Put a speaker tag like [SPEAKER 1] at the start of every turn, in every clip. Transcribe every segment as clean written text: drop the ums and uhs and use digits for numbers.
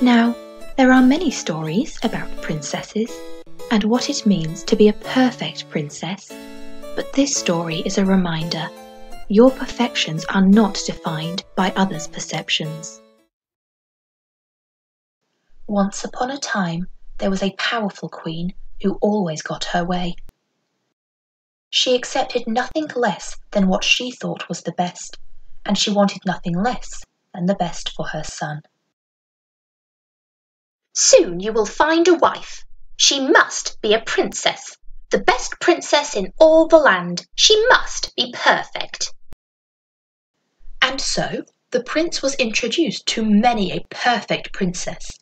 [SPEAKER 1] Now, there are many stories about princesses and what it means to be a perfect princess, but this story is a reminder: your perfections are not defined by others' perceptions. Once upon a time, there was a powerful queen who always got her way. She accepted nothing less than what she thought was the best, and she wanted nothing less than the best for her son.
[SPEAKER 2] Soon you will find a wife. She must be a princess, the best princess in all the land. She must be perfect.
[SPEAKER 1] And so the prince was introduced to many a perfect princess.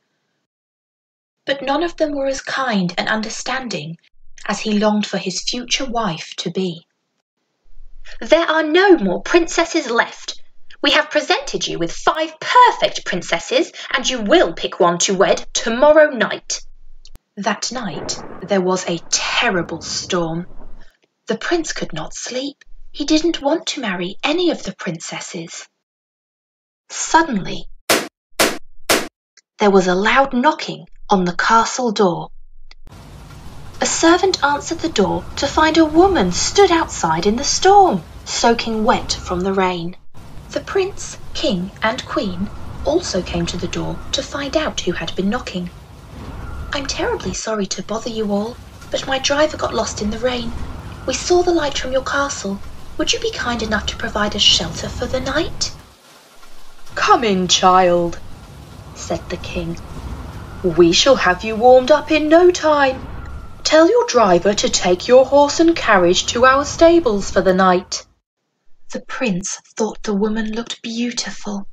[SPEAKER 1] But none of them were as kind and understanding as he longed for his future wife to be.
[SPEAKER 2] There are no more princesses left. We have presented you with 5 perfect princesses, and you will pick one to wed tomorrow night.
[SPEAKER 1] That night there was a terrible storm. The prince could not sleep. He didn't want to marry any of the princesses. Suddenly, there was a loud knocking on the castle door. A servant answered the door to find a woman stood outside in the storm, soaking wet from the rain. The prince, king, and queen also came to the door to find out who had been knocking. "I'm terribly sorry to bother you all, but my driver got lost in the rain. We saw the light from your castle. Would you be kind enough to provide us shelter for the night?"
[SPEAKER 3] "Come in, child," said the king. "We shall have you warmed up in no time. Tell your driver to take your horse and carriage to our stables for the night."
[SPEAKER 1] The prince thought the woman looked beautiful.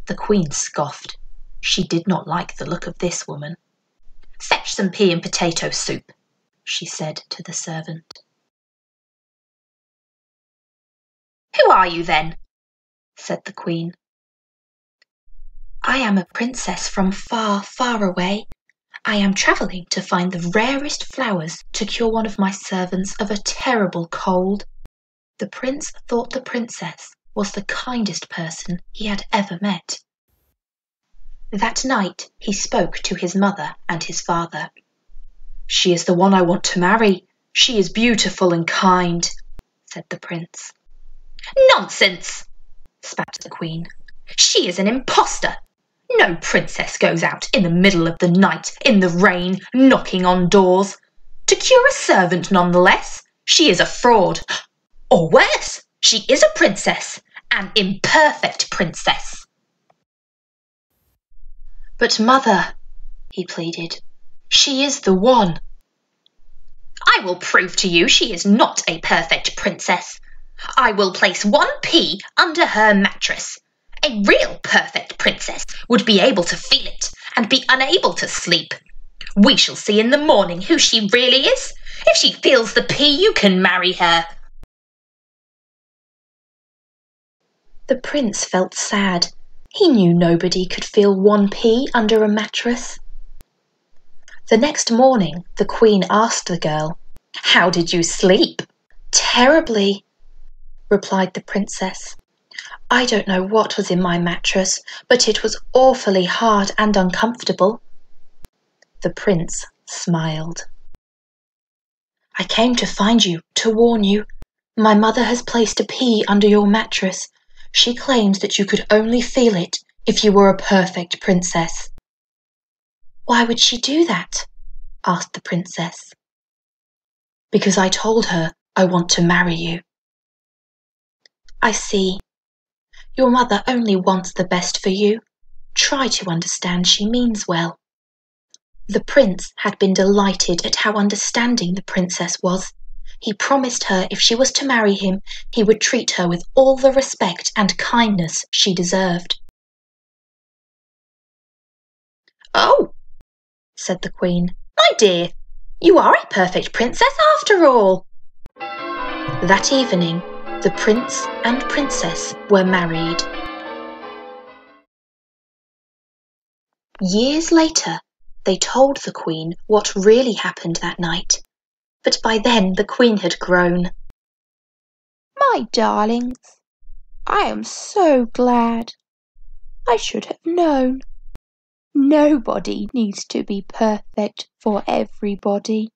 [SPEAKER 1] The queen scoffed. She did not like the look of this woman. "Fetch some pea and potato soup," she said to the servant.
[SPEAKER 2] Who are you then?
[SPEAKER 1] Said the queen. "I am a princess from far, far away. I am travelling to find the rarest flowers to cure one of my servants of a terrible cold." The prince thought the princess was the kindest person he had ever met. That night he spoke to his mother and his father. "She is the one I want to marry. She is beautiful and kind," said the prince.
[SPEAKER 2] "Nonsense," spat the queen. "She is an impostor. No princess goes out in the middle of the night, in the rain, knocking on doors. To cure a servant nonetheless. She is a fraud. Or worse, she is a princess, an imperfect princess."
[SPEAKER 1] "But mother," he pleaded, "she is the one."
[SPEAKER 2] "I will prove to you she is not a perfect princess. I will place 1 pea under her mattress. A real perfect princess would be able to feel it and be unable to sleep. We shall see in the morning who she really is. If she feels the pea, you can marry her."
[SPEAKER 1] The prince felt sad. He knew nobody could feel 1 pea under a mattress. The next morning the queen asked the girl,
[SPEAKER 2] "How did you sleep?"
[SPEAKER 1] "Terribly," replied the princess. "I don't know what was in my mattress, but it was awfully hard and uncomfortable." The prince smiled. "I came to find you, to warn you. My mother has placed a pea under your mattress. She claims that you could only feel it if you were a perfect princess." "Why would she do that?" asked the princess. "Because I told her I want to marry you." "I see. Your mother only wants the best for you. Try to understand, she means well." The prince had been delighted at how understanding the princess was. He promised her if she was to marry him, he would treat her with all the respect and kindness she deserved.
[SPEAKER 2] "Oh," said the queen, "my dear, you are a perfect princess after all."
[SPEAKER 1] That evening, the prince and princess were married. Years later, they told the queen what really happened that night, but by then the queen had grown.
[SPEAKER 4] "My darlings, I am so glad. I should have known. Nobody needs to be perfect for everybody.